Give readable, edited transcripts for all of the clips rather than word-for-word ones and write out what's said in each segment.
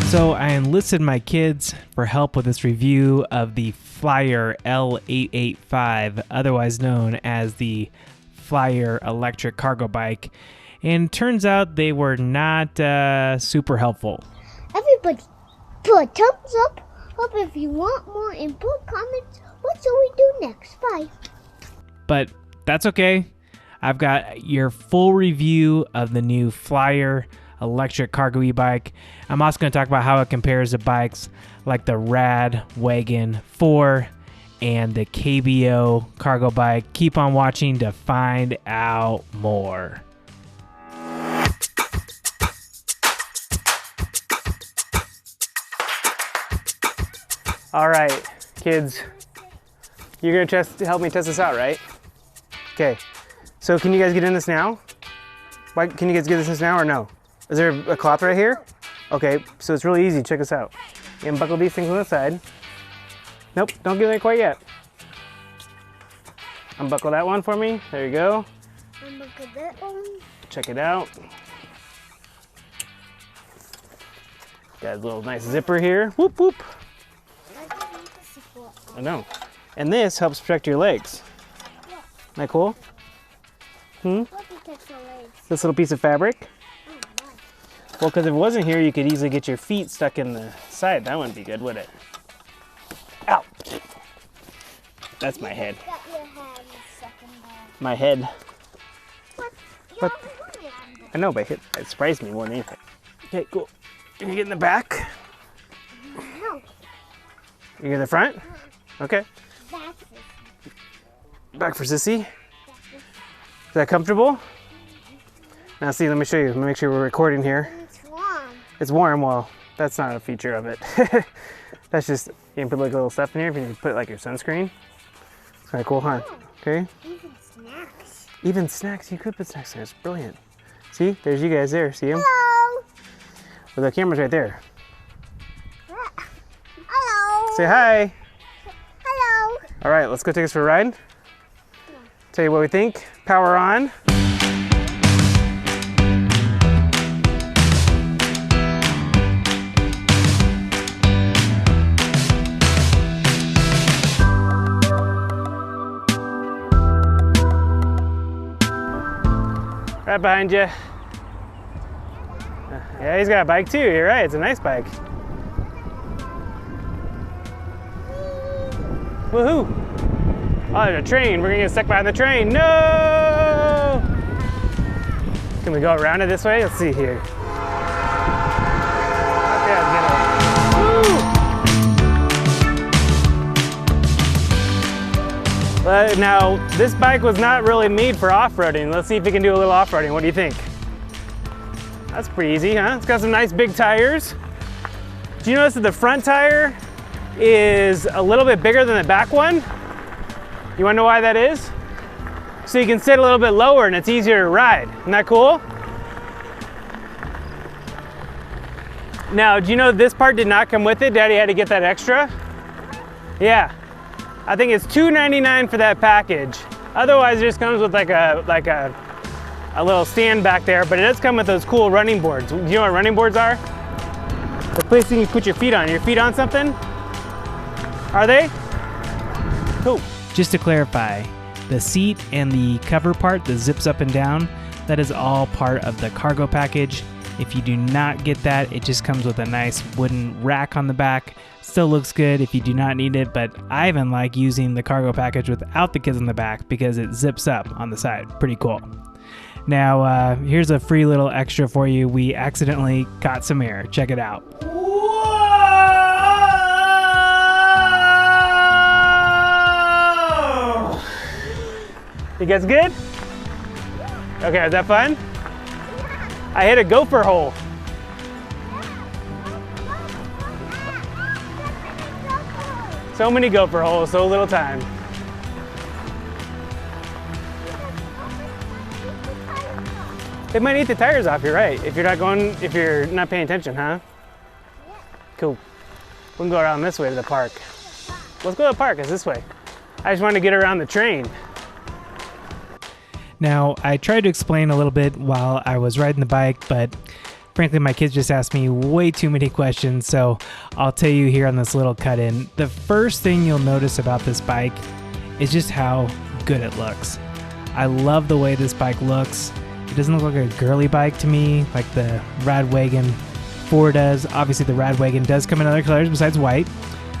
So I enlisted my kids for help with this review of the Flyer L885, otherwise known as the Flyer electric cargo bike, and turns out they were not super helpful. Everybody, put a thumbs up if you want more input, comments. What shall we do next? Bye. But that's okay. I've got your full review of the new Flyer electric cargo e-bike. I'm also going to talk about how it compares to bikes like the RadWagon 4 and the KBO cargo bike. Keep on watching to find out more. All right, kids, you're going to help me test this out, right? Okay, so can you guys get in this now? Can you guys get this now or no? Is there a cloth right here? Okay, so it's really easy. Check this out. You unbuckle these things on the side. Nope, don't get it quite yet. Unbuckle that one for me. There you go. Unbuckle that one. Check it out. Got a little nice zipper here. Whoop, whoop. I know. And this helps protect your legs. Yeah. Isn't that cool? What protects your legs? This little piece of fabric. Oh, nice. Well, because if it wasn't here, you could easily get your feet stuck in the side. That wouldn't be good, would it? Ow! That's my head. Got your hand stuck in there. My head. What? I know, but it surprised me more than anything. Okay, cool. Can you get in the back? No. You get in the front? Okay. Back for Sissy. Is that comfortable? Now see, let me show you. Let me make sure we're recording here. It's warm. It's warm. Well, that's not a feature of it. That's just, you can put like little stuff in here. If you put like your sunscreen. It's kind of cool, huh? Okay. Even snacks. Even snacks. You could put snacks in there. It's brilliant. See, there's you guys there. See them? Hello. Well, the camera's right there. Hello. Say hi. Hello. All right, let's go take us for a ride. Tell you what we think. Power on. Right behind you. Yeah, he's got a bike too. You're right. It's a nice bike. Woohoo! Oh, there's a train. We're gonna get stuck behind the train. No! Can we go around it this way? Let's see here. Now, this bike was not really made for off-roading. Let's see if we can do a little off-roading. What do you think? That's pretty easy, huh? It's got some nice big tires. Do you notice that the front tire is a little bit bigger than the back one? You wanna know why that is? So you can sit a little bit lower and it's easier to ride. Isn't that cool? Now, do you know this part did not come with it? Daddy had to get that extra? Yeah. I think it's $2.99 for that package. Otherwise, it just comes with like a little stand back there, but it does come with those cool running boards. Do you know what running boards are? The place you can put your feet on. Your feet on something? Are they? Cool. Just to clarify, the seat and the cover part that zips up and down, that is all part of the cargo package. If you do not get that, it just comes with a nice wooden rack on the back. Still looks good if you do not need it, but I even like using the cargo package without the kids on the back because it zips up on the side. Pretty cool. Now, here's a free little extra for you. We accidentally got some air. Check it out. Whoa! You guys good? Okay, was that fun? I hit a gopher hole. So many gopher holes, so little time. It might eat the tires off, you're right. If you're not paying attention, huh? Cool. We can go around this way to the park. Let's go to the park, it's this way. I just wanted to get around the train. Now, I tried to explain a little bit while I was riding the bike, but Frankly, my kids just asked me way too many questions, so I'll tell you here on this little cut-in. The first thing you'll notice about this bike is just how good it looks. I love the way this bike looks. It doesn't look like a girly bike to me, like the RadWagon 4 does. Obviously, the RadWagon does come in other colors besides white.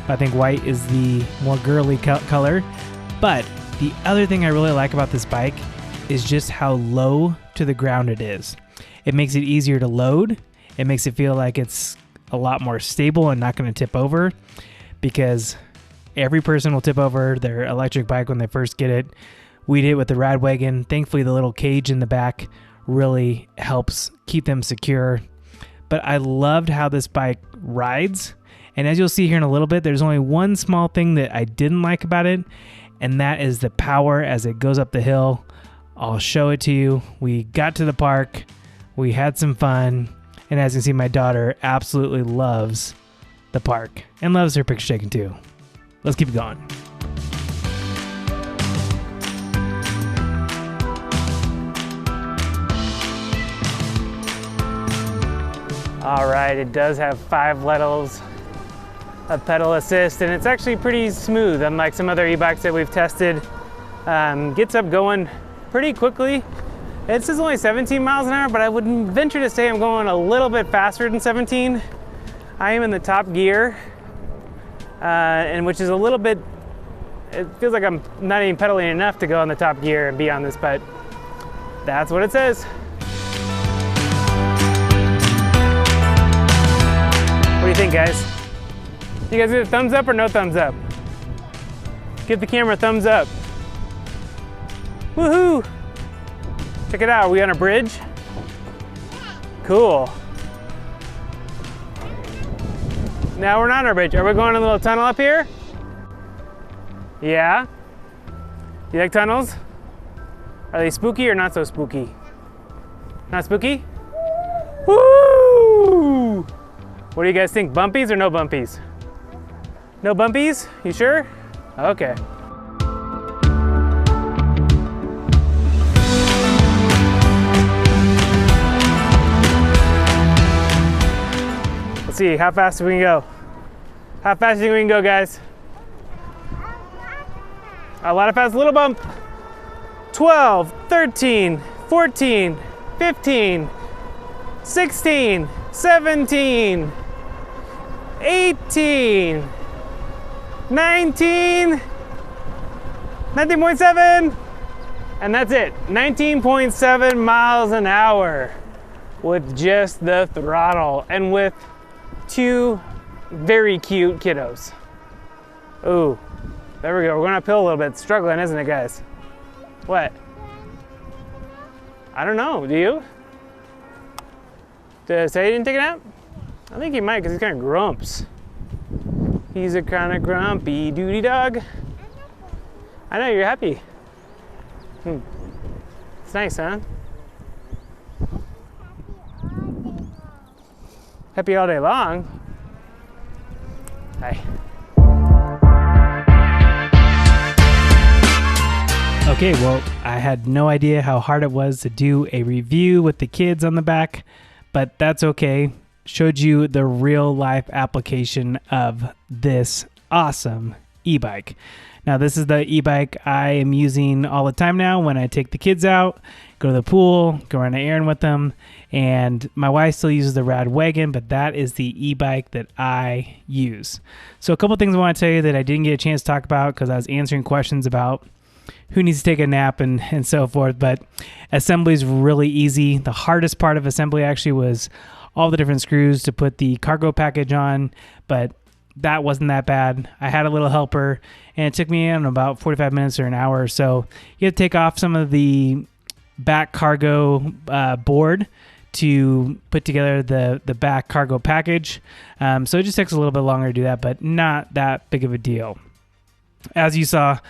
I think white is the more girly color. But the other thing I really like about this bike is just how low to the ground it is. It makes it easier to load. It makes it feel like it's a lot more stable and not going to tip over, because every person will tip over their electric bike when they first get it. We did it with the RadWagon. Thankfully, the little cage in the back really helps keep them secure. But I loved how this bike rides. And as you'll see here in a little bit, there's only one small thing that I didn't like about it, and that is the power as it goes up the hill. I'll show it to you. We got to the park. We had some fun, and as you can see, my daughter absolutely loves the park and loves her picture taking too. Let's keep going. All right, it does have 5 levels of pedal assist, and it's actually pretty smooth, unlike some other e-bikes that we've tested. Gets up going pretty quickly. It says only 17 miles an hour, but I would venture to say I'm going a little bit faster than 17. I am in the top gear, and which is a little bit, it feels like I'm not even pedaling enough to go in the top gear and be on this, but that's what it says. What do you think, guys? You guys get a thumbs up or no thumbs up? Give the camera a thumbs up. Woohoo! Check it out, are we on a bridge? Cool. Now we're not on a bridge. Are we going in a little tunnel up here? Yeah? You like tunnels? Are they spooky or not so spooky? Not spooky? Woo! What do you guys think? Bumpies or no bumpies? No bumpies? You sure? Okay. Let's see how fast we can go. How fast do you think we can go, guys? A lot of fast, little bump. 12, 13, 14, 15, 16, 17, 18, 19, 19.7, and that's it. 19.7 miles an hour with just the throttle and with 2 very cute kiddos. Ooh, there we go. We're going uphill a little bit. It's struggling, isn't it, guys? What? I don't know. Do you? Did say he didn't take a nap? I think he might, because he's kind of grumps. He's a kind of grumpy duty dog. I know, you're happy. It's nice, huh? Happy all day long. Hi. Okay, well, I had no idea how hard it was to do a review with the kids on the back, but that's okay. Showed you the real life application of this awesome e-bike. Now, this is the e-bike I am using all the time now when I take the kids out, go to the pool, go run an errand with them, and my wife still uses the RadWagon, but that is the e-bike that I use. So a couple things I want to tell you that I didn't get a chance to talk about because I was answering questions about who needs to take a nap and so forth, but assembly is really easy. The hardest part of assembly actually was all the different screws to put the cargo package on, but that wasn't that bad. I had a little helper, and it took me about 45 minutes or an hour or so. You have to take off some of the back cargo board to put together the back cargo package. So it just takes a little bit longer to do that, but not that big of a deal. As you saw,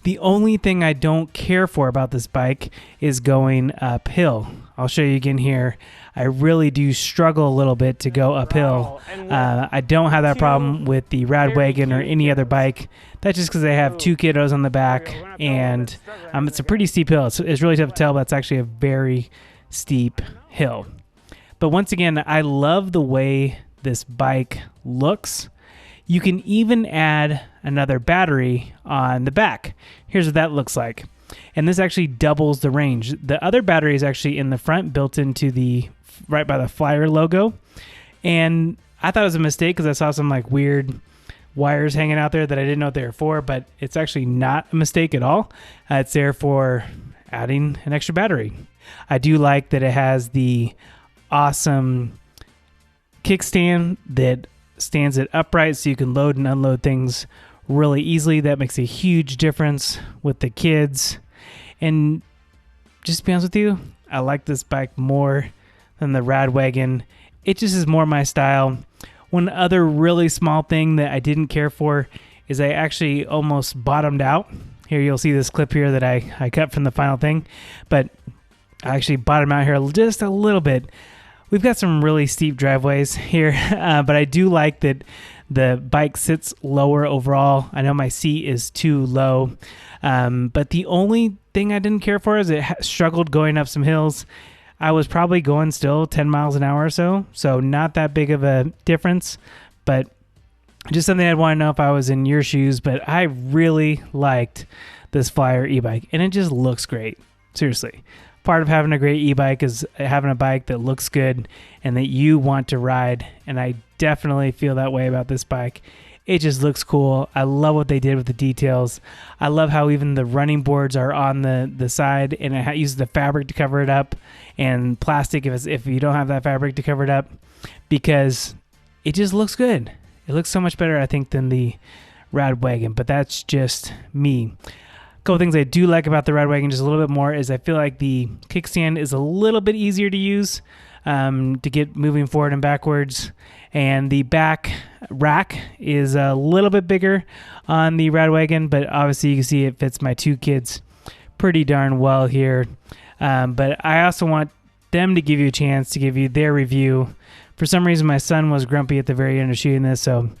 the only thing I don't care for about this bike is going uphill. I'll show you again here. I really do struggle a little bit to go uphill. I don't have that problem with the RadWagon or any other bike. That's just because I have 2 kiddos on the back, and it's a pretty steep hill. It's really tough to tell, but it's actually a very steep hill. But once again, I love the way this bike looks. You can even add another battery on the back. Here's what that looks like. And this actually doubles the range. The other battery is actually in the front, built into the right by the Flyer logo. And I thought it was a mistake because I saw some like weird wires hanging out there that I didn't know what they were for, but it's actually not a mistake at all. It's there for adding an extra battery. I do like that it has the awesome kickstand that stands it upright so you can load and unload things really easily. That makes a huge difference with the kids. And just to be honest with you, I like this bike more than the RadWagon. It just is more my style. One other really small thing that I didn't care for is I actually almost bottomed out. Here you'll see this clip here that I cut from the final thing, but I actually bottomed out here just a little bit. We've got some really steep driveways here, but I do like that the bike sits lower overall. I know my seat is too low, but the only thing I didn't care for is it struggled going up some hills. I was probably going still 10 miles an hour or so not that big of a difference, but just something I'd want to know if I was in your shoes. But I really liked this Flyer e-bike, and it just looks great. Seriously. Part of having a great e-bike is having a bike that looks good and that you want to ride, and I definitely feel that way about this bike. It just looks cool. I love what they did with the details. I love how even the running boards are on the side, and it uses the fabric to cover it up, and plastic if you don't have that fabric to cover it up, because it just looks good. It looks so much better, I think, than the RadWagon, but that's just me. Couple things I do like about the RadWagon just a little bit more is I feel like the kickstand is a little bit easier to use to get moving forward and backwards, and the back rack is a little bit bigger on the RadWagon, but obviously you can see it fits my two kids pretty darn well here. But I also want them to give you a chance to give you their review. For some reason my son was grumpy at the very end of shooting this, so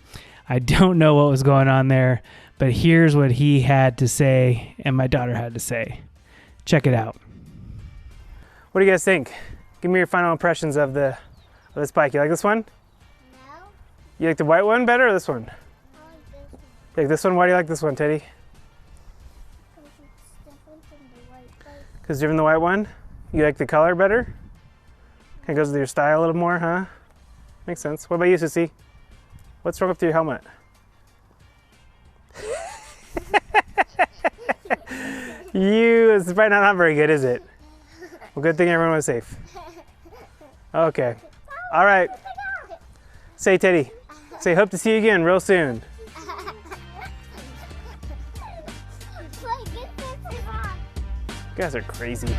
I don't know what was going on there. But here's what he had to say and my daughter had to say. Check it out. What do you guys think? Give me your final impressions of this bike. You like this one? No. You like the white one better or this one? I like this one. You like this one? Why do you like this one, Teddy? Because it's different from the white bike. Because different than the white one? You like the color better? Kind of goes with your style a little more, huh? Makes sense. What about you, Sissy? What's wrong with your helmet? It's probably not very good, is it? Well, good thing everyone was safe. Okay. All right. Say, Teddy. Say, hope to see you again real soon. You guys are crazy.